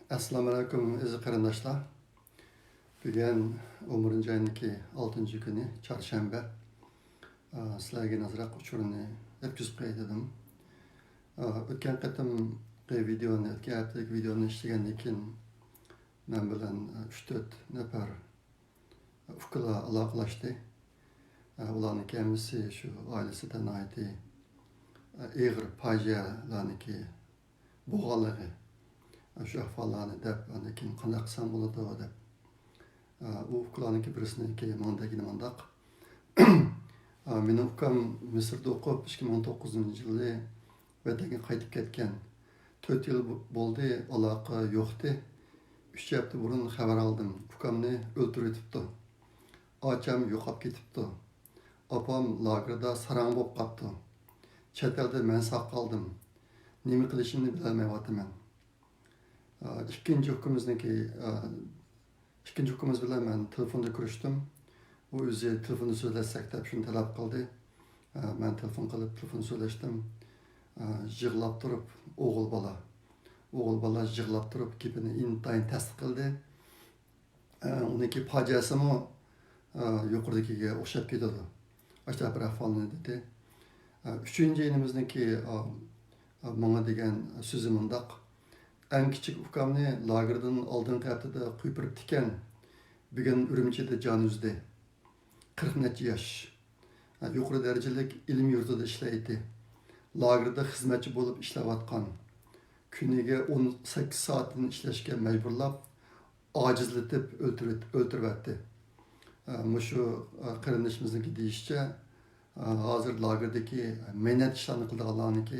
Assalomu alaykum aziz qarindoshlar. Bugun 11 oyning 6 kuni chorshanba. Sizlarga nazroq uchurni yetkazib qo'ydim. O'tgan qatimgi videoni, o'tgan haftalik videoni ishlagandan keyin men bilan 3-4 nafar ukalar aloqalashdi. Ularning hammasi shu oilasidan aytdi. Ig'ir fojialarniki bo'lganligi. Şu ahvallarni deb, keyin qanday qilsam bo'ladi deb. U ukalarniki birisiniki mandaq. Mening ukam Misrda o'qib 2019-yili vatanga qaytib ketgan. 4 yil bo'ldi, aloqa yo'qdi. 3 hafta burun xabar oldim. Ukamni o'ldirib ketibdi. Ocham yo'qolib ketibdi. Opam lagerda sarang bo'lib qolibdi. Chet elda men saq qoldim. Nima qilishimni bilmayapman. İkinci ukamiz bilan men telefonda ko'rishdim. U o'zi telefonda so'zlashsak deb shuni talab qildi. Men telefon qilib telefon so'zlashdim. Yig'lab turib o'g'il bola yig'lab turib gapini intayin tasdiq qildi. Uniki fojiasimi yuqoridagiga o'xshab ketadi. Ashta bir ahvolni dedi. 3-yinimizniki menga degan so'zi mundaq. En küçük ukamni lagerdan oldingi haftada qo'yib tikan. Bugun Urumchida jon uzdi. 40 necha yosh. Yuqori darajalik ilm yurtida ishlaydi. Lagerda xizmatchi bo'lib ishlayotgan. Kuniga 18 soatni ishlashga majburlab, ojizlatib o'ltiribdi. Mushu qarindishimizniki deyishcha, hozir lagerdagi mehnat ishlarini qilganlarniki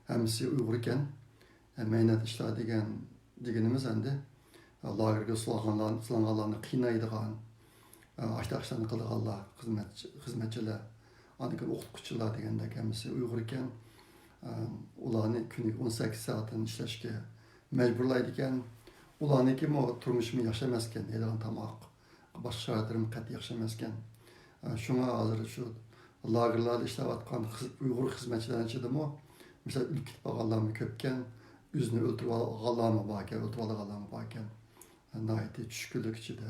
hammasi Uyg'ur ekan. Mehnat ishlar deganimiz endi lagerga sulanganlarni qiynaydigan, ashtaxshlarni qilganlar, xizmatchilar, aniq o'qituvchilar degandek hammasi Uyg'ur ekan. Ularni kuniga 18 soatni ishlashga majburlaydi ekan. Ularniki turmushim yaxshi emas ekan, yeydigan tomoq, boshqa sharoitlarim qat'iy yaxshi emas ekan. Shunga hozir shu lagerlarda ishlayotgan Uyg'ur xizmatchilarning ichidami, masalan, o'lib ketib qolganlarmi ko'p ekan. Yüzünü öldürüp ağlarmı bakken, nahiyeti düşkünlük içinde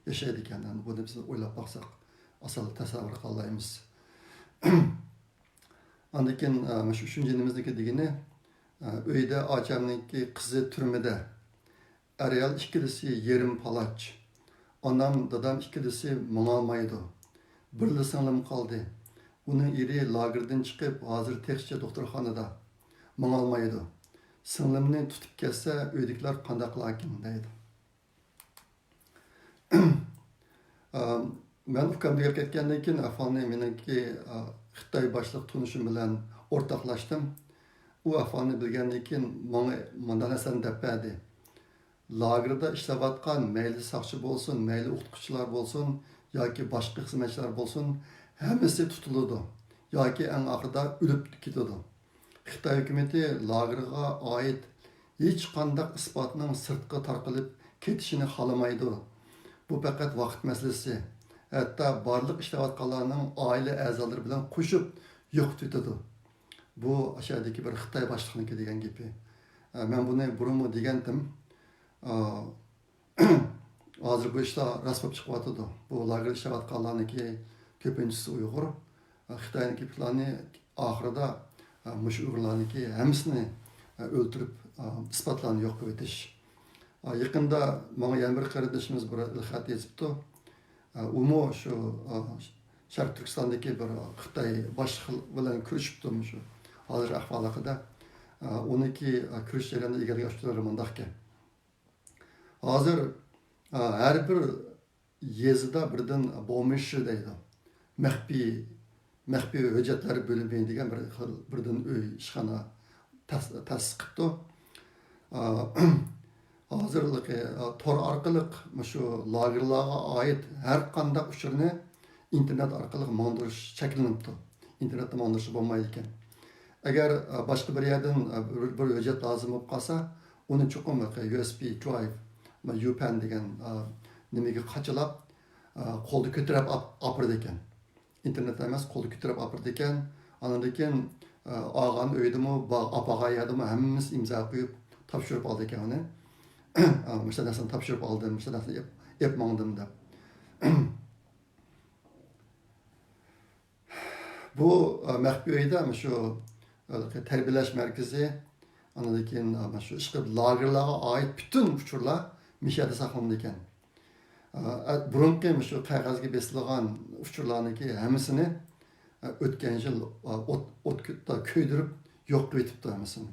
yaşaydı kendini. Bunu biz oylap baksak, asıl tasavvur kalayımız. Andakin, şu üçüncü digini, öyde acemdeki kızı türmede, Ariel ikilisi yerim palaç, anam dadam ikilisi manalmaydı. Birli sınırım kaldı. Bunun iri lagerden çıkıp hazır tekçe doktorxanada manalmaydı. Singlimni tutib kelsa, uydagilar qanday qilarkin deydi. Men ukamga kelib ketgandan keyin ahvolni meniki Xitoy boshliq tunishim bilan o'rtoqlashdim. U ahvolni bilgandan keyin menga bunday narsani deb berdi. Lagerda ishlayotgan mayli saqchi bo'lsin, mayli o'qituvchilar bo'lsin, yoki boshqa xizmatchilar bo'lsin, hammasi tutiladi yoki eng oxirida o'lib ketadi. Xitoy hukumati lagerga oid hech qanday isbotning sirtqa tarqalib ketishini xohlamaydi. Bu faqat vaqt masalasi. Hatto barliq ishlayotganlarning oila a'zolari bilan qo'shib yo'qotadi. Bu ashadagi bir Xitoy boshliqniki degan gapi. Men buni burunmi degandim. Hozir bu ishlar rost bo'lib chiqyapti. Bu lager ishlayotganlarniki ko'pinchisi Uyg'ur. Xitoyniki planni oxirida mush Uyg'urlarniki hammasini o'ldirib isbotlarni yo'q qilib o'tish. Yaqinda menga yana bir qarindishimiz bir xat yozibdi. Umo shu Sharq Turkistondagi bir Xitoy boshliq bilan ko'rishibdi shu hozir ahvol haqida. Uniki ko'rish jarayonida ilgari yoshlar mundaq ekan. Hozir har bir yezida birdan bo'lmish deydi. Maxfiy hujjatlar bo'limi degan birdan uy ishxona ta'sis qildi. Hozirlik tor orqali shu lagerlarga oid har qanday uchurni internet orqali mandirish cheklanibdi. Internetda mandirish bo'lmaydi ekan. Agar boshqa bir yerdan bir hujjat lozim bo'lib qolsa, uni chuqur USB drive, UPen degan nimaga qachilab qo'lda ko'tarib olib ekan. İnternet emas, qo'lda ko'tarib olib ekan. Andan keyin og'ani uydimi, apaga yadimi hammamiz imzo qo'yib topshirib oldi ekan uni. Müşte narsani topshirib oldim, müşte narsani ep mangdim deb. Bu maxfiy uyda shu tarbiyalash markazi, ondan keyin shu ishqi lagerlarga oid butun uchurlar mishada saqlanadi ekan. Burunqi shu qog'ozga besilgan uchurlarniki hammasini o'tgan yil o'tda kuydirib yo'q qilib ketibdi hammasini.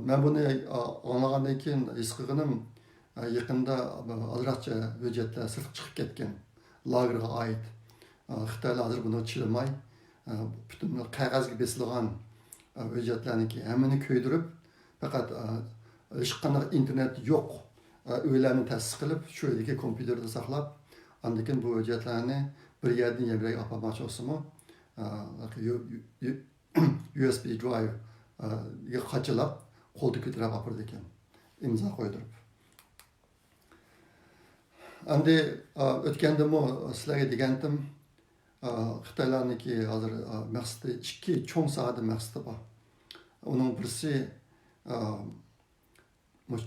Men buni anlagandan keyin his qilganim yaqinda azroqcha hujjatlar sirtqa chiqib ketgan lagerga oid. Xitoylar hozir buni chilamay bütün qog'ozga besilgan hujjatlarniki hammani kuydirib faqat hech qanday internet yo'q uylarni ta'sis qilib shu yerdagi kompyuterda saqlab, undan keyin bu hujjatlarni bir yerdan yana bir yerga olib bormoqchi bo'lsa-mu, USB drive ga qachilab qo'lda ko'tarib olib bordi ekan, imzo qo'ydirib. Endi o'tgandami sizlarga degandim, Xitoylarniki hozir maqsadi ikki cho'ng sohada maqsadi bor. Uning birisi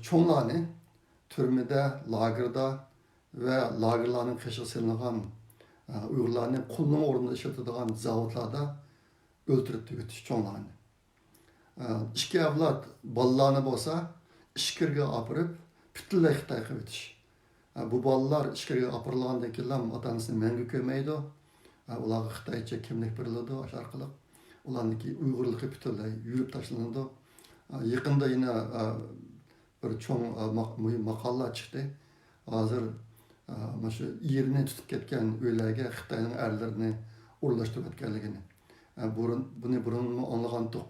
cho'nglarni turmada, lagerda va lagerlarning qishiga silingan Uyg'urlarning qulning o'rnida ishlatadigan zavodlarda o'ltirib tugatish cho'nglarni. Ikki avlod bolalarni bo'lsa, ishkirga olib borib, butunlay Xitoy qilib o'tish. Bu bolalar ishkirga olib borilgandan keyin ota-onasini mangu ko'rmaydi. Ularga Xitoycha kimlik beriladi, o'sha orqali ularniki Uyg'urligi butunlay yurib tashlanadi. Yaqinda yana bir cho'ng muhim maqolalar chiqdi. Hozir mana shu yerini tutib ketgan uylarga Xitoyning erlarini o'rlashtirib o'tganligini. Buni burun anlagandik.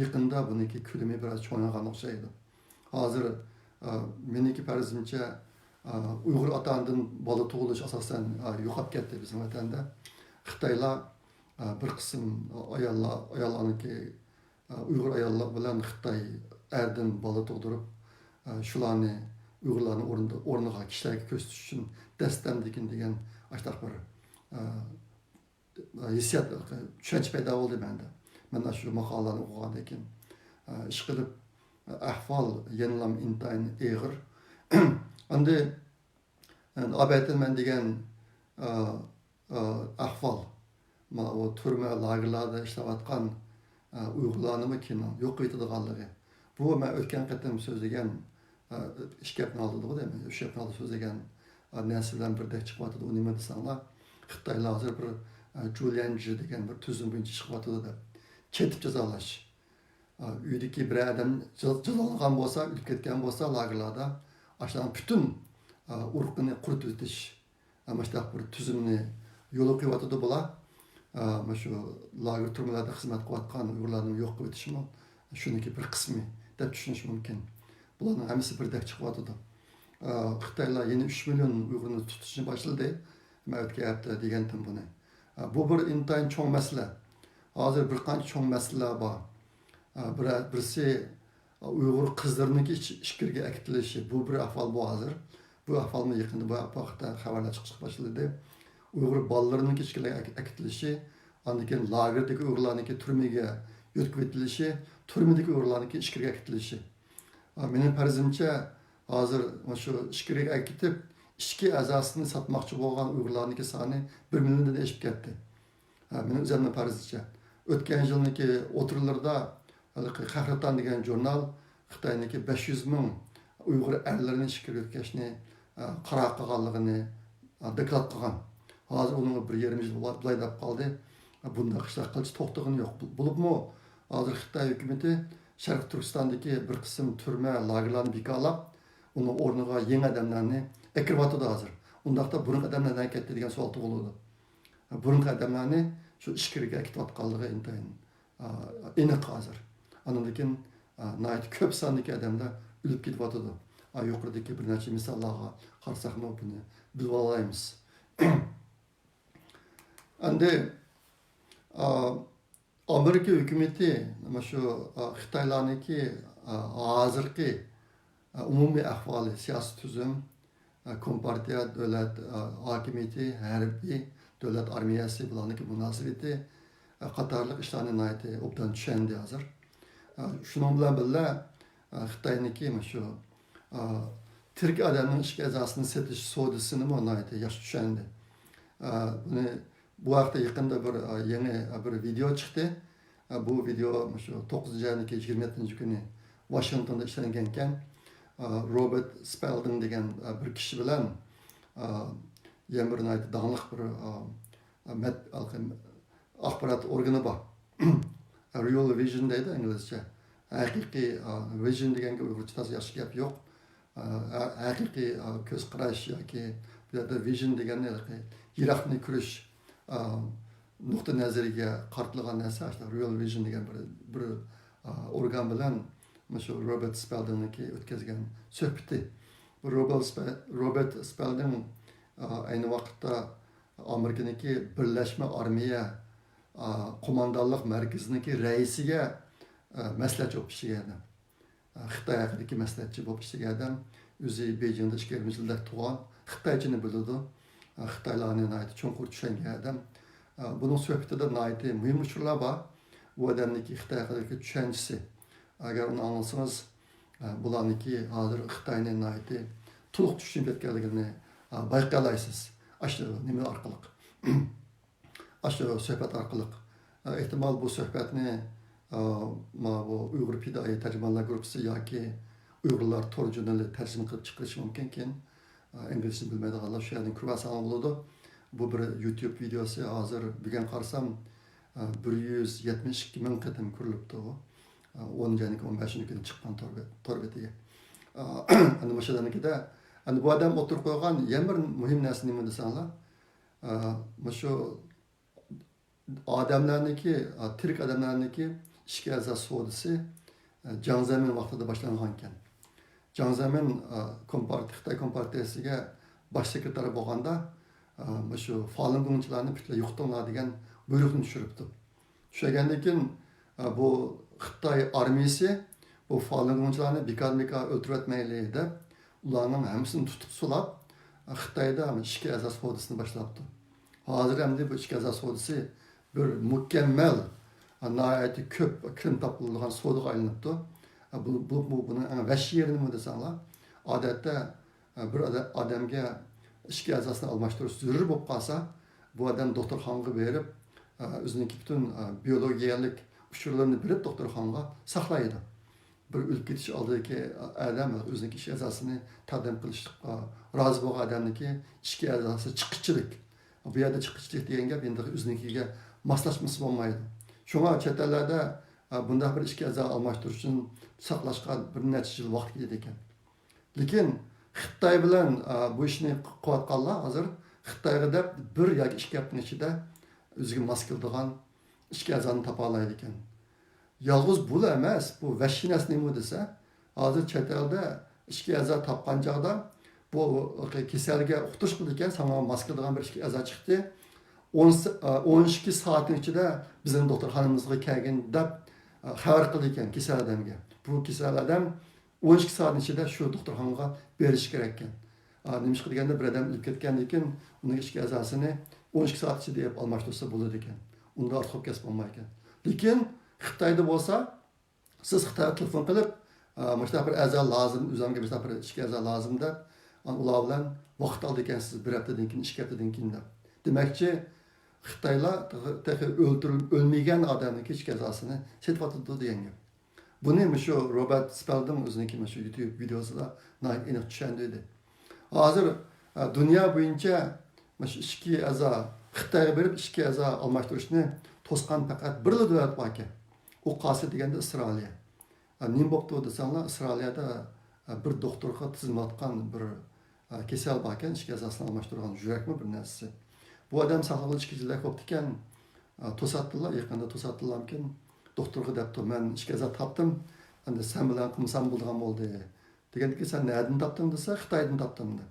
Yaqinda buniki ko'lami biroz cho'ngan o'xshaydi. Hozir meniki farzimcha Uyg'ur ota-onadan bola tug'ilish asosan yo'qolib ketdi bizim vatanda. Xitoylar bir qism ayollarniki Uyg'ur ayollar bilan Xitoy erdan bola tug'dirib, shularni Uyg'urlarning o'rniga kishilarga ko'rsatish uchun dastamdikin degan ashtaq bir hissiyat, tushunch paydo bo'ldi menda. Mana shu maqolalarni o'qigandan keyin ish qilib ahvol yenilam intayin eg'ir. Endi abaytman degan ahvol mana o turma lagerlarda ishlayotgan Uyg'urlarni kino yo'q etadiganligi. Bu men o'tgan qatim so'zlagan ish gapni oldi deymi? O'sha gapni oldi so'zlagan narsadan birdek chiqyotdi. U nima desanglar, Xitoylar hozir bir Julianji degan bir tuzum bo'yicha chiqyotdi deb. Chetib jazolash. Uydagi bir odam jazolangan bo'lsa, o'lib ketgan bo'lsa lagerlarda ashlan butun urqini quritib o'tish. Mana shu bir tuzumni yo'l qo'yotdi bular. Mana shu lager turmalarda xizmat qilayotgan Uyg'urlarni yo'q qilib o'tishmi? Shuniki bir qismi deb tushunish mumkin. Bularning hammasi birdek chiqyotdi. Xitoylar yana 3 million Uyg'urni tutishni boshladi. Men o'tgan hafta degandim buni. Bu bir intayin cho'ng masala. Hozir bir qancha cho'ng masalalar bor. Birisi Uyg'ur qizlarniki ishkirga akitilishi. Bu bir ahvol bu hozir. Bu ahvolni yaqinda bu vaqtda xabarlar chiqib boshladi. Uyg'ur bolalarining ishkirga akitilishi, undan keyin lagerdagi Uyg'urlarniki turmaga yo'tkib etilishi, turmadagi Uyg'urlarniki ishkirga akitilishi. Mening farzimcha hozir mana shu ishkirga akitib, ishki a'zosini sotmoqchi bo'lgan Uyg'urlarniki soni 1 milliondan oshib ketdi. Mening o'zimning farzimcha. O'tgan yilniki o'tirlarda Qahraton degan jurnal Xitoyniki 500 ming Uyg'ur erlarini ishkirga o'tkazishni qaror qilganligini deklaratsiya qilgan. Hozir uning 1,5 yil bo'lay deb qoldi. Bunda ishlar qilish to'xtagani yo'q. Bo'libmi hozir Xitoy hukumatı Sharq Turkistondagi bir qism turma lagerlarni bekorlab, uning o'rniga yangi odamlarni ekirib hozir. Undaqda burun odamlardan ketdi degan savol tug'iladi. Burun odamlarni shu ishkirga ketayotganligi intayin aniq hozir. Andan keyin nayt ko'p sondagi odamlar o'lib ketyapti. Yuqoridagi bir necha misollarga qarasak buni bilib olamiz. Endi Amerika hukumati mana shu Xitoylarniki hozirgi umumiy ahvoli, siyosiy tuzum, kompartiya davlat hokimiyati, harbiy davlat armiyasi bilanki munosabati qatorliq ishlarni nayt obdan tushundi hozir. Shuning bilan birga Xitoyniki mana shu tirik adamning ishki azosini setish savdosini yaxshi tushundi. Buni bu haqda yaqinda yangi bir video chiqdi. Bu video shu 9-ayning 27 kuni Washingtonda ishlangan ekan. Robert Spalding degan bir kishi bilan yana bir dаңliq bir axborot organi bor. Real Vision deydi inglizcha. Haqiqiy vision deganga uyg'urcha yaxshi gap yo'q. Haqiqiy ko'z qarash yoki bu yerda vision degani yiroqni ko'rish nuqta nazariga qaratilgan narsa. Real Vision degan bir organ bilan shu Robert Spalding'niki o'tkazgan suhbati. Robert Spalding ayni vaqtda Amerikaniki Birlashma Armiya qo'mondonlik markaziniki raisiga maslahatchi bo'lib ishlagan. Xitoy haqidagi maslahatchi bo'lib ishlagan. O'zi Beijingda 2000-yilda tug'an, Xitoychani biladi. Xitoylarni cho'nqur tushungan odam. Buning suhbatida muhim uchurlar bor. Bu odamniki Xitoy haqidagi tushunchasi. Agar uni anglasangiz, bularniki hozir Xitoyning to'liq tushunib ketganligini bayqalaysiz. Shu nima orqali? Shu suhbat orqali. Ehtimol bu suhbatni bu Uyg'ur Fidoyi tarjimonlar guruhi yoki Uyg'urlar tor jurnali tarjima qilib chiqarishi mumkin ekan. İngilizce bilmeydiğinler şu yerden kurbasan oldu. Bu bir YouTube videosu hazır bugün qarsam 172 ming qatim ko'rilibdi u. 10-15 kuni chiqqan torbetiga. Ana o'shalarnikida bu odam o'tirib qo'ygan yana bir muhim narsa nima desanglar, shu odamlarniki, tirik odamlarniki ishga asos savdosi Jiang Zemin vaqtida boshlangan ekan. Jiang Zemin Xitoy kompartiyasiga bosh sekretari bo'lganda shu Falun Gongchilarni butunlay yo'qotinglar degan buyruqni tushiribdi. Tushirgandan keyin bu Xitoy armiyasi bu Falun Gongchilarni bekor o'ltirmayli deb ularning hammasini tutib sulab Xitoyda ishga asos savdosini boshlabdi. Hozir ham bu ishga asos savdosi bir mukammal, nihoyatda ko'p kirim topilgan savdoga aylanibdi. Bunun vəhşi yerini mi desanglar, odatda bir odamga ishga asosini almashtirish zarur bo'lib qolsa, bu odam doktorxonaga berib, o'zining butun biologiyalik uchurlarini berib doktorxonaga saqlaydi. Bir o'lib ketish oldidagi odam o'zining ish asosini taqdim qilishga rozi bo'lgan odamniki ishga asosi chiqishchilik. Bu yerda chiqishchilik degan gap endi o'zinikiga moslashmasi bo'lmaydi. Shunga chet ellarda bunday bir ishga azo almashtirish uchun saqlashga bir necha yil vaqt ketadi ekan. Lekin Xitoy bilan bu ishni qilayotganlar hozir Xitoyga deb bir yoki 2 haftaning ichida o'ziga mos keladigan ishga azoni topa oladi ekan. Yolg'iz bu emas, bu vahshinasi nima desa, hozir chet elda ishga azo topgan chog'da bu kasalga uqtish qildi ekan, sana mos keladigan bir ishga azo chiqdi. 12 soatning ichida bizning doktorxonamizga kelgan deb xabar qildi ekan kasal odamga. Bu kasal odam 12 soat ichida shu doktorxonaga berish kerak ekan. Nima ish qilganda bir odam o'lib ketgandan keyin uning ishga azosini 12 soat ichida deb almashtirsa bo'ladi ekan. Unda ortiq kasb bo'lmay ekan. Lekin Xitoyda bo'lsa, siz Xitoyga telefon qilib, "Mana bir azo lozim, o'zimga bir ishga azo lozim" deb, ular bilan vaqt oldi ekansiz bir haftadan keyin, 2 haftadan keyin deb. Demakchi, Xitoylar o'lmagan odamning ishga azosini setyapti degan gap. Buni shu Robert Spalding o'ziniki shu YouTube videosida aniq tushundirdi. Hozir dunyo bo'yicha shu ishga azo Xitoyga berib ishga azo almashtirishni to'sqan faqat bir davlat bor ekan. U qaysi deganda Isroiliya. Nima bo'pti desanglar, Isroiliyada bir doktorga tizimlatgan bir kasal bor ekan, ishga azosini almashtirgan yurakmi bir narsasi. Bu odam saqlab ishchilar bo'lib ekan, to'satdilar, yaqinda to'satdilarmikin. Doktorga debdi, "Men ishga azo topdim, endi sen bilan qilsam bo'lgan bo'ldi." Deganki, "Sen nereden topding?" desa, "Xitoydan topdim" dedi.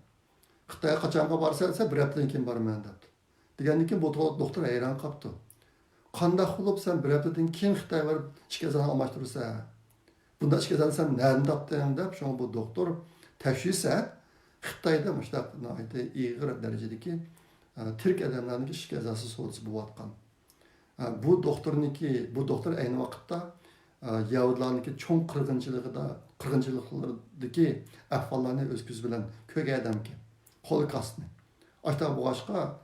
"Xitoyga qachonga borsa, bir haftadan keyin boraman" dedi. Deganki, bu doktor hayron qolibdi. "Qanday qilib sen bir haftadan keyin Xitoyga borib ishga azo almashtirsa, bunda ishga azoni sen nereden topding" deb, shunga bu doktor tashxisi Xitoyda mushtaq ig'ir darajadagi tirik odamlarning ishga azosi savdosi bo'layotgan. Bu doktor ayni vaqtda Yahudilarniki çoğun qırğınçılıqlardaki ahvallarını öz göz bilen köge adamki. Holokostni. Hatta bu başka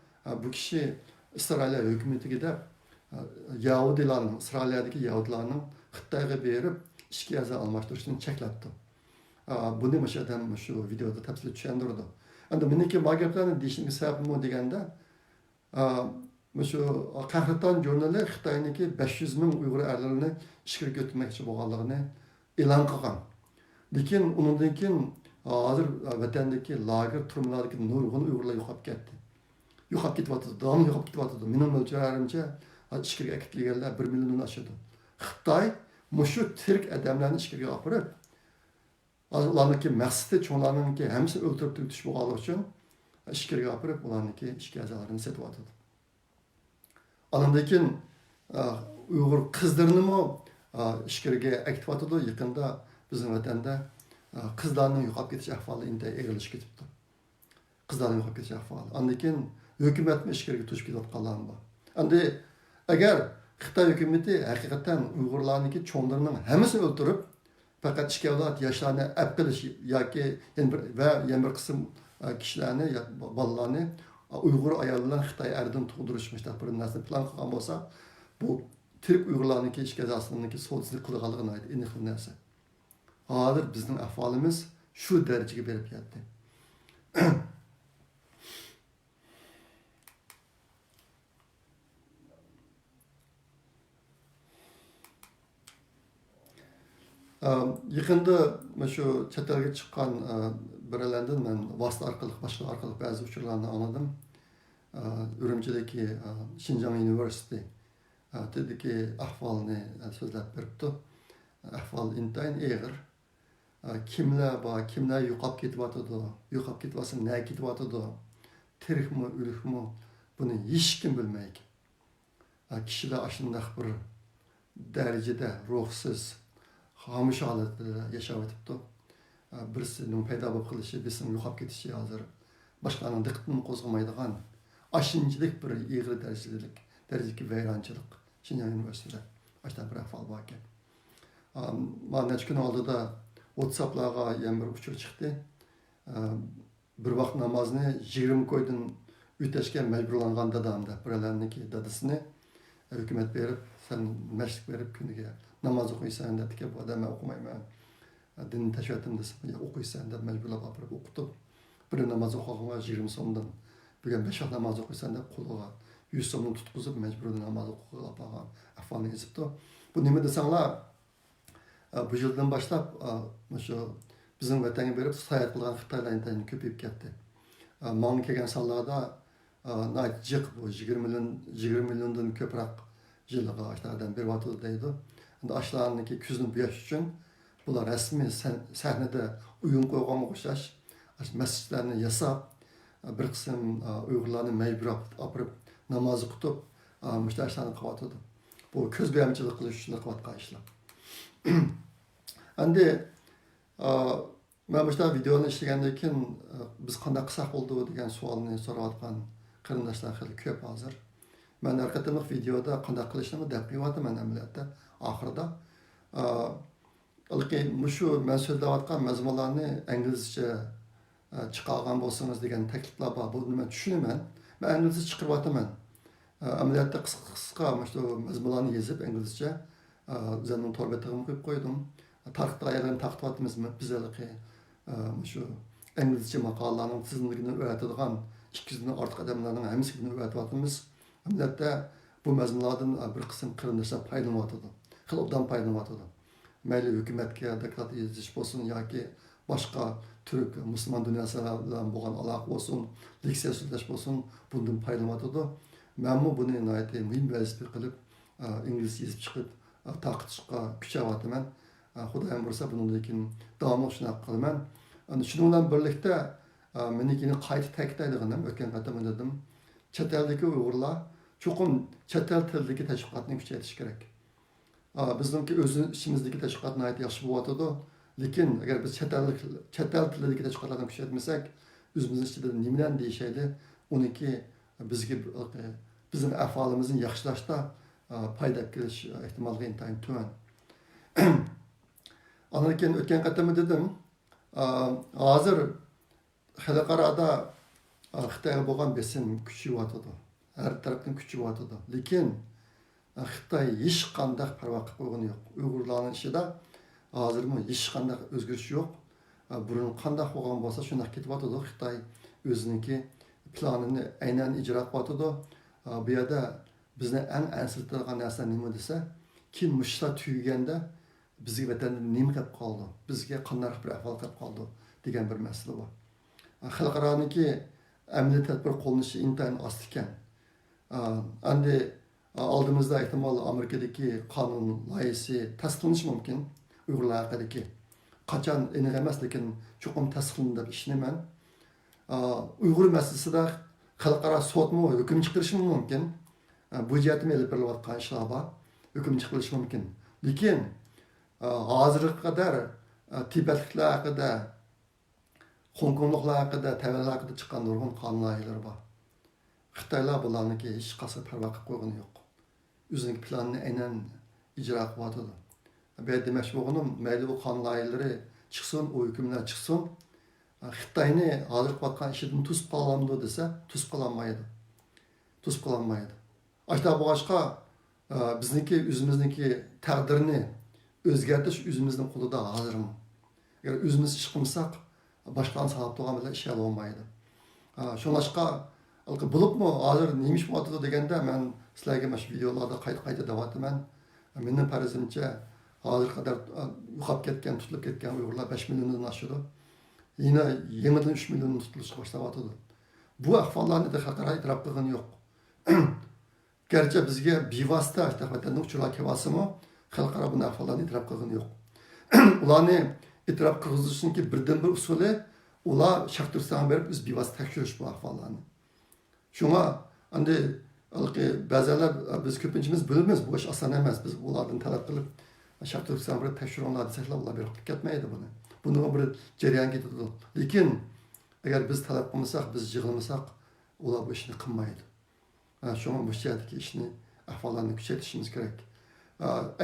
bu kişi İsrail hükümeti gidip Yahudilarning, İsrail'deki Yahudilarning Xitoyga berib ishga yaza almashtirishni cheklatdi. Buni o'sha odam shu videoda tafsil tushuntirdi. Endi meniki bu gaplarni deyishimga sabab nima deganda, shu Qahraton jurnali Xitoyniki 500 ming Uyg'ur erlarini ishga o'tkazmoqchi bo'lganligini e'lon qilgan. Lekin undan keyin hozir vatandagi lager turmalardagi nurg'un Uyg'urlar yo'qolib ketdi. Yo'qolib ketyapti, davom yo'qolib ketyapti. Mening o'lcharimcha ishga aktivlaganlar 1 milliondan oshadi. Xitoy mushu tirik odamlarni ishga olib borib, ularniki maqsadi cho'nglarniki hammasini o'ldirib tugutish bo'lgani uchun ishga olib borib, ularniki ishga azalarini setyapti. Andan keyin Uyg'ur qizlarini ishga aktivyapti. Yaqinda bizning vatanda qizlarning yo'qolib ketish ahvoli intay egilishib ketibdi. Qizlarning yo'qolib ketish ahvoli. Andan keyin hukumatni ishga tushib ketayotganlar bor. Endi agar Xitoy hukumati haqiqatan Uyg'urlarniki cho'nglarning hammasini o'ldirib, faqat ishga olat yoshlarni olib qilish yoki yana bir qism kishilarni, bolalarni Uyg'ur ayollarni Xitoy aridan tug'dirishmish bir narsa plan qilgan bo'lsa, bu tirik Uyg'urlarniki ishga asosiniki so'zini qilganligini aytdi, aniq narsa. Hozir bizning ahvolimiz shu darajaga berib ketdi. Yaqında shu chet elga chiqqan birilardan men vasita orqali, boshqa orqali ba'zi uchurlarni anladim. Urumchidagi Xinjiang University tedagi ahvolni so'zlab beribdi. Ahvol intayin og'ir. Kimlar bor, kimlar yo'qolib ketyapti, yo'qolib ketyapsa nega ketyapti, tirikmi, o'likmi, buni hech kim bilmaydi. Kishilar shunday bir darajada ruhsiz, xomush holatda yashab o'tibdi. Birisining paydo bo'lib qilishi, birisining yo'qolib ketishi hozir boshqaning diqqatini qo'zg'amaydigan ashinchilik bir og'ir darajadagi vayronchilik Xinjiang Universitetida ashta bir ahvol bor ekan. Mana necha kun oldida WhatsApp'larga yana bir uchur chiqdi. Bir vaqt namozni 20 ko'ydan o'tashga majburlangan dadamda, birlarniki dadasini hukumat berib, sen masjid berib kuniga namoz o'qiysan dediki, bu odam o'qimayman. Din tashviqatim desa, o'qiysan deb majburlab olib o'qitib, bir namoz o'qiganga 20 so'mdan, bugun 5 vaqt namoz o'qiysan deb qo'liga 100 so'mdan tutqizib majburdan namoz o'qib olgan ahvolni yozibdi. Bu nima desanglar, bu yildan boshlab shu bizning vatanga berib sayohat qilgan Xitoylar ko'payib ketdi. Manga kelgan sonlarda jiq bu 20 milliondan ko'proq yilga ashlardan beryapti deydi. Endi ashlarniki ko'zni bo'yash uchun bular rasmiy sahnada o'yin qo'yganga o'xshash masjidlarni yasab, bir qism Uyg'urlarni majburlab olib namoz o'qitib, mushtarishlarni qilyapti. Bu ko'z bo'yamchilik qilish uchun qilayotgan ishlar. Endi men bu videoni ishlagandan keyin biz qanday qilsak bo'ldi degan savolni so'rayotgan qarindoshlar xili ko'p hozir. Men har qatorliq videoda qanday qilishni deb qo'yapman amaliyotda oxirida. Shu men so'zlayotgan mazmunlarni inglizcha chiqargan bo'lsangiz degan takliflar bor. Buni men tushunaman. Men inglizcha chiqaryapman. Amaliyotda qisqa shu mazmunlarni yozib inglizcha o'zimning tor betiga qo'yib qo'ydim. Tarixda ayarlarni taqdiryapmiz biz shu inglizcha maqolalarning tizimligini o'rgatadigan 200 dan ortiq odamlarning hammasini o'rgatyapmiz. Amaliyotda bu mazmunlardan bir qism qarindoshlar foydalanyapti. Qilibdan foydalanyapti. Mayli hukumatga doklad yozish bo'lsin yoki boshqa turk musulmon dunyosi bilan bo'lgan aloqa bo'lsin, leksiya so'zlash bo'lsin, bundan foydalanyapti. Men buni muhim vazifa qilib inglizcha yozib chiqib taqdirga kuchayapman. Xudoyim bo'lsa bundan keyin davomli shunaqa qilaman. Shuning bilan birlikda menikini qayta ta'kidlaydiganim o'tgan qatam dedim. Chet eldagi Uyg'urlar cho'qim chet el tilidagi tashviqotni kuchaytirish kerak. Bizningki o'z ishimizdagi tashviqotni aytib yaxshi bo'lyotdi. Lekin agar biz chet el tilidagi tashviqotlarni kuchaytmasak, o'zimiz ichida nimadan deyishayli, uniki bizga bizning ahvolimizni yaxshilashda foyda kelish ehtimolga intayin tuman. Andan keyin o'tgan qatamda dedim, hozir xalqarada Xitoyga bo'lgan besim kuchayyotidi. Har tarafdan kuchayyotidi. Lekin Xitoy hech qanday parvo qilib qo'ygani yo'q. Uyg'urlarning ichida hozirmi hech qanday o'zgarish yo'q. Burun qanday bo'lgan bo'lsa shunday ketyotidi. Xitoy o'ziniki planini aynan ijro qilyotidi. Bu yerda bizni eng ansirtadigan narsa nima desa, kim mushlar tugaganda bizga vatanda nima qilib qoldi, bizga qanday bir ahvol qilib qoldi degan bir masala bor. Xalqaroniki amaliy tadbir qo'llanishi intayin ost ekan. Endi oldimizda ehtimol Amerikadagi qonun loyihasi tasdiqlanishi mumkin Uyg'urlar haqidagi. Qachon aniq emas, lekin cho'qim tasdiqlandi deb ishonaman. Uyg'ur masalasida xalqaro sudmi hukm chiqarishi mumkin. Bu jihatni olib borilayotgan ishlar bor. Hukm chiqarishi mumkin. Lekin hozirga qadar Tibetliklar haqida, Hong Kongliklar haqida, Tayvanliklar haqida chiqqan nurg'un qonun loyihalari bor. Xitoylar bularniki hech qanday parvo qilib qo'ygani yo'q. O'zining planini aynan ijro qilyotidi. Bu demoqchi bo'lganim, mayli bu qonun loyihalari chiqsin, u hukmlar chiqsin, Xitoyni hozir qilayotgan ishidan to'sib qolamdi desa, to'sib qololmaydi. To'sib qololmaydi. Ashta boshqa bizniki o'zimizniki taqdirni o'zgartirish o'zimizning qo'lida hozirmi. Agar o'zimiz ish qilmasak, boshqani saqlab turgan bilan ish olmaydi. Shunlashqa bo'libmi hozir nemish bo'lyapti deganda men sizlarga mana shu videolarda qayta deyapman. Mening farazimcha hozir qadar yo'qolib ketgan, tutilib ketgan Uyg'urlar 5 milliondan oshadi. Yine yangidan 3 million tutulishga boshlayapti. Bu ahvollarni de xalqaro e'tirof qilgani yo'q. Gerçi bizga bevosita vatanning uchrab kelmasimi, xalqaro bu ahvollarni e'tirof qilgani yo'q. Ularni e'tirof qilishning birdan bir usuli ular Sharq Turkistonga berib biz bevosita tekshirish bu ahvollarni. Shunga endi ba'zilar biz ko'pinchimiz bilamiz, bu ish oson emas. Biz ulardan talab qilib Sharq Turkistonga berib tekshiruvlar desaklar ular berib ketmaydi buni. Bunun bir cereyan getidi. Lekin agar biz talab qilmasak, biz yig'ilmasak, ular bu ishni qilmaydi. Shunga bu shiyatdagi ishni ahvollarni kuchaytirishimiz kerak.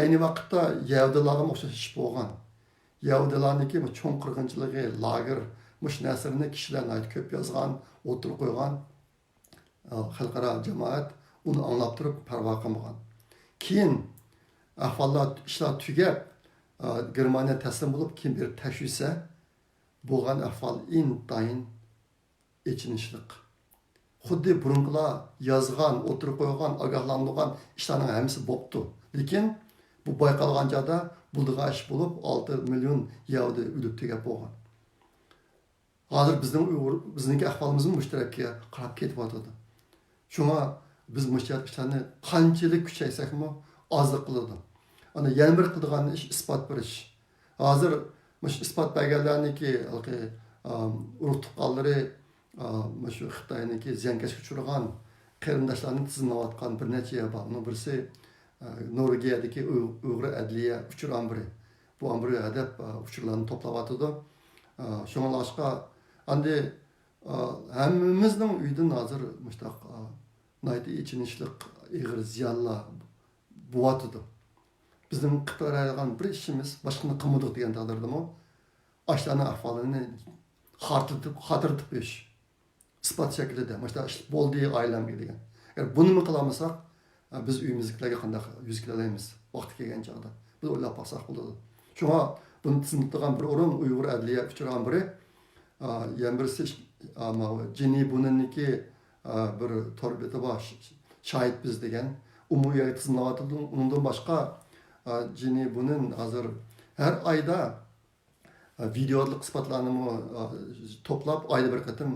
Ayni vaqtda Yahudilarga o'xshash ish bo'lgan. Yahudilarniki bu cho'ng qirg'inchiligi, lager, mush narsalarni kishilarni ko'p yozgan, o'tirib qo'ygan xalqaro jamoat uni anglab turib parvo qilmagan. Keyin ahvollar ishlar tugab Germaniya taslim bo'lib kim bir tashvisa bo'lgan ahvol intayin echinishliq. Xuddi burunqilar yozgan, o'tirib qo'ygan, ogohlantirgan ishlarning hammasi bo'pti. Lekin bu bayqalgan joyda buldigan ish bo'lib 6 million Yahudi o'lib tugab bo'lgan. Hozir bizningki ahvolimiz mushtarakka qarab ketyapti. Shunga biz mushtarak ishlarni qanchalik kuchaysakmi ozliq qiladi. Ana yana bir qiladigan ish isbot berish. Hozir mush isbot berganlarniki urug' tuqqanlari shu Xitoyniki ziyonkashga uchragan qarindoshlarni tizimlayotgan bir necha yer bor. Uning birisi Norvegiyadagi Uyg'ur adliya uchran biri. Bu ambiri hadab uchurlarni to'playotdi. Shunga boshqa endi hammamizning uydan hozir mushtaq nayt ichinishliq ig'ir ziyonlar bo'yotdi. Bizning qiladigan bir ishimiz boshqani qilmadik degan taqdirdami, ashlarning ahvolini xotirtib qo'yish. Isbot shaklida, mana shu bo'ldi oilamga degan. Agar buni qilamasak, biz uyimizdagilarga qanday yuz kelamiz vaqti kelgan chog'da. Biz o'ylab baxsak bo'ladi. Shunga buni tushuntirgan bir o'rin Uyg'ur adliya uchragan biri, yana birisi Jini Buniniki bir torbeti bor, shohid biz degan. Umumiy tizimlayotdi. Undan boshqa Jini Bunin hozir her ayda videolik isbotlarni to'plab oyda bir qatim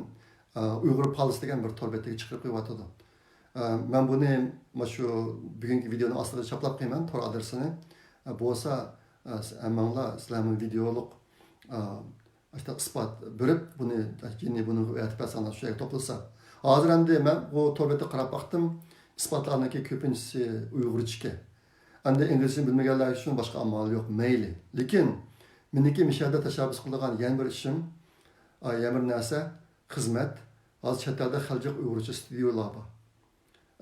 Uyg'ur Palace degan bir torbetiga chiqarib qo'yapti. Men buni shu bugungi videoni ostida chaplab qo'yaman, tor adresini. Bo'lsa, hammanglar sizlarning videolik isbot berib, buni Jini buni aytib bersangiz shu yerga to'plasa. Hozir endi men bu torbetga qarab baqdim, isbotlarniki ko'pinchisi Uyg'urcha. Endi inglizcha bilmaganlar uchun boshqa amal yo'q, mayli. Lekin meniki mishada tashabbus qilgan yana bir ishim, yana bir narsa, xizmat. Hozir chet elda xalq Uyg'urcha studiolar bor.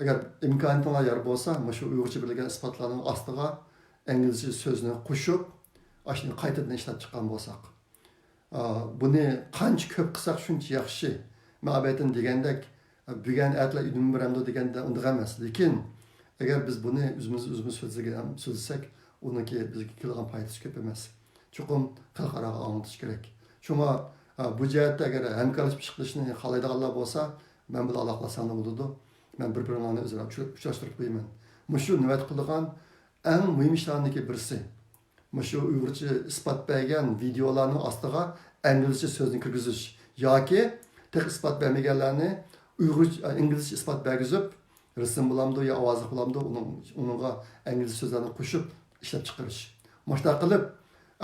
Agar imkoniyatlar yor bo'lsa, mana shu Uyg'urcha bilgan isbotlarning ostiga İngilizce sözünü qo'shib, ashuni qaytadan ishlab chiqqan bo'lsak, buni qancha ko'p qilsak shuncha yaxshi. Ma'batin degandek, bugun atla uydim biramdi deganda unday emas. Lekin agar biz buni o'zimiz so'zlasak, uniki bizga kelgan foydasi ko'p emas. Chuqur xalqaro anglatish kerak. Shunga bu jihatda agar hamkorlik qilishni xohlaydiganlar bo'lsa, men bilan aloqalasanglar bo'ladi. Men bir-birini o'zaro uchrashtirib qo'yaman. Mushu navbat qilgan eng muhim ishlarniki birisi. Mushu uyg'urcha isbot bergan videolarning ostiga inglizcha so'zni kirgizish yoki tek isbot bermaganlarni uyg'urcha inglizcha isbot bergizib, rasm bo'lamdi yo ovoz bo'lamdi, uningga inglizcha so'zlarni qo'shib ishlab chiqarish. Mana qilib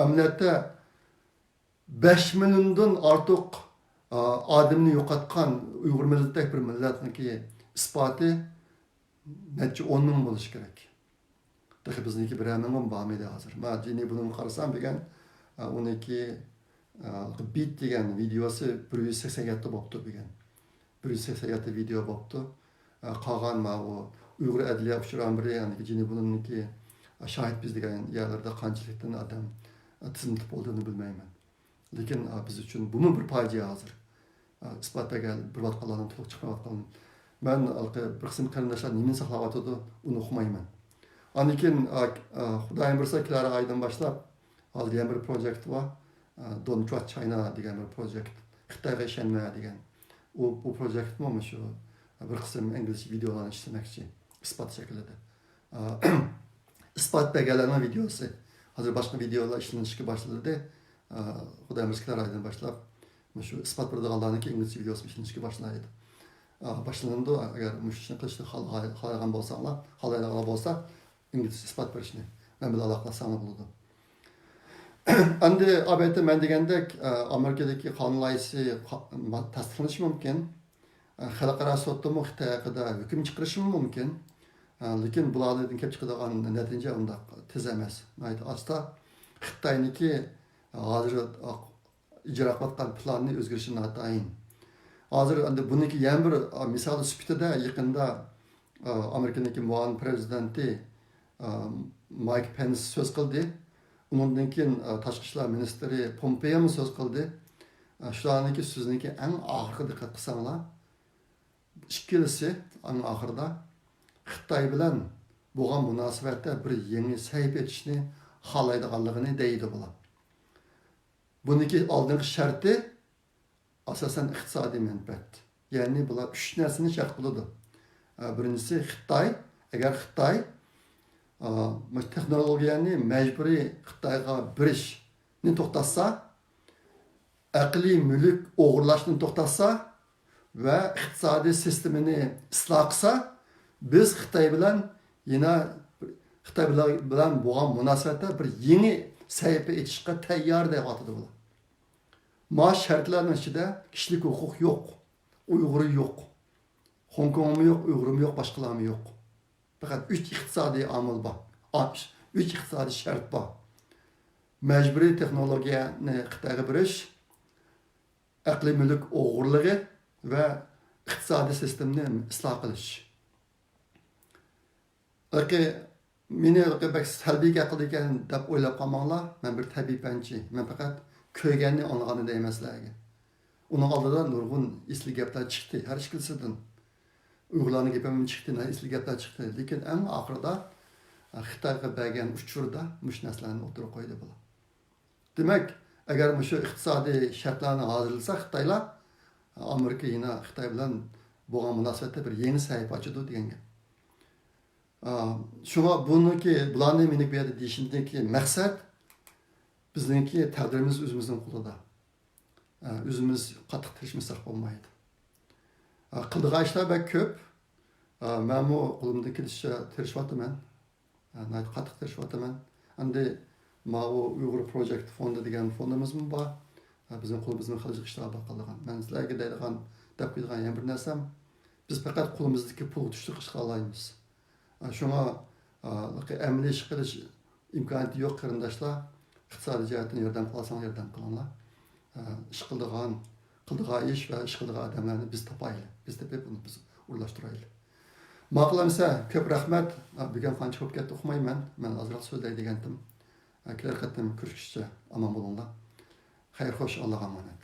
amaliyotda 5 milliondan ortiq odamni yo'qotgan Uyg'ur millatidagi bir millatniki isboti necha 10 ming bo'lishi kerak. Tabii bizniki bir ming bo'lmaydi hozir. Men jini buni qarasam degan uniki bit degan videosi 187 bo'libdi degan. 187 video bo'libdi. Qolgan bu Uyg'ur adliya uchran biri yani jini buniki şahit biz degan yerlarda qanchalikdan odam tizimli bo'lganini bilmayman. Lekin biz uchun bu bir fojia hozir. Isbotlagan bir vaqtlardan to'liq chiqmayotgan. Men bir qism qarindoshlar nimani saqlayotdi, uni o'qimayman. Anikin Xudoyim bilsa kelar oydan boshlab hozir yana bir projekt bor. Don't Trust China degan bir projekt. Xitoyga ishonma degan. Bu projekt mi shu bir qism ingliz videolarni ishlamoqchi isbot shaklida. Isbot berganlarning videosi. Hozir boshqa videolar ishlanishga boshladi. Xudoyim bilsa kelar oydan boshlab shu isbot berganlarning ingliz videosi ishlanishga boshlaydi. Başlandı eğer müşterinin kılıçlı halagan bolsanlar, halaylar bolsa İngiliz ispat berişini ben bilan aloqalasam bo'ladi. Endi albatta men degandek Amerikadagi qonun loyihasi tasdiqlanishi mumkin. Xalqaro sudda Xitoy haqida hukm chiqarishi mumkin. Lekin bulardan kelib chiqadigan natija unda tez emas. Asta Xitoyniki hozir ijro qilayotgan planni o'zgarishini atayin. Hazır buniki yan bir misal süpitede yakında Amerika'daki muavin prezidenti Mike Pence söz kıldı. Ondan keyin Tashqi ishlar ministri Pompeo söz kıldı. Shularniki so'zniki eng oxirgi diqqat qilsanglar, ikkilisi eng oxirida Xitoy bilan bo'lgan munosabatda bir yangi sayf etishni xohlaydiganligini deydi bular. Buniki oldingi sharti asasen iqtisadi menfaat. Yani bular 3 narsani shart qiladi. Birincisi Xitoy, agar Xitoy texnologiyani majburiy Xitoyga berishni to'xtatsa, aqliy mulk o'g'irlashni to'xtatsa va iqtisodiy sistemini isloh qilsa, biz Xitoy bilan yana Xitoy bilan bo'lgan munosabatda bir yangi sahifa etishga tayyor deb aytadi bular. Maaş şartlarının içinde kişilik hukuk yok. Uygur'u yok. Hong Kong'u yok, Uygur'u yok, başkaları yok. Fakat 3 iktisadi amil var. 3 iktisadi şart var. Mecburi teknolojiyani Xitoyga berish, aqliy mulk o'g'irligi ve iqtisodiy sistemni isloh qilish. Meni bak salbiy gapirdi ekan deb o'ylab qolmanglar. Men bir tabiiypanchi. Men faqat köygenni anlaganı değmezlerge. Onun aldıdan nurgun isli gaplar çıktı. Her şekilsinden. Uygurlarının gaplarının çıktı. İsli gaplar çıktı. Lekin en ahırda Xitoyga bergan uçurda mush narsalarni o'tirib qo'ydi bular. Demak, agar shu iqtisodiy shartlarni hozirlasa Xitoylar Amerika yana Xitoy bilan bo'lgan munosabatda bir yangi sahifa ochadi degan gap. Shunga buniki bularni meni bu yerda deyishimdagi maqsad bizniki taqdirimiz o'zimizning qo'lida. O'zimiz qattiq tirishmasak bo'lmaydi. Qildigan ishlar bak ko'p. Men bu qo'limdan kelishicha tirishyapman. Qattiq tirishyapman. Endi bu Uyg'ur Project fondi degan fondimiz bor. Bizning qo'limizdan qilishga ishlar bor qilgan. Men sizlarga deydigan deb qo'ygan yana bir narsam, biz faqat qo'limizdagi pul tushlik qilishga olamiz. Shunga amaliy ish qilish imkoniyati yo'q qarindoshlar. İqtisadi jihatdan yordam qilasan, yordam qilinglar. Ish qildigan ish va ish qildigan odamlarni biz topaylik. Biz topib uni biz o'rlashtiraylik. Ma'qulamsa, ko'p rahmat. Bugun qancha bo'lib ketdi uqmayman. Men ozroq so'zlay degandim. Kelar qatim ko'rishishcha omon bo'linglar. Xayr xo'sh, Allohga omonat.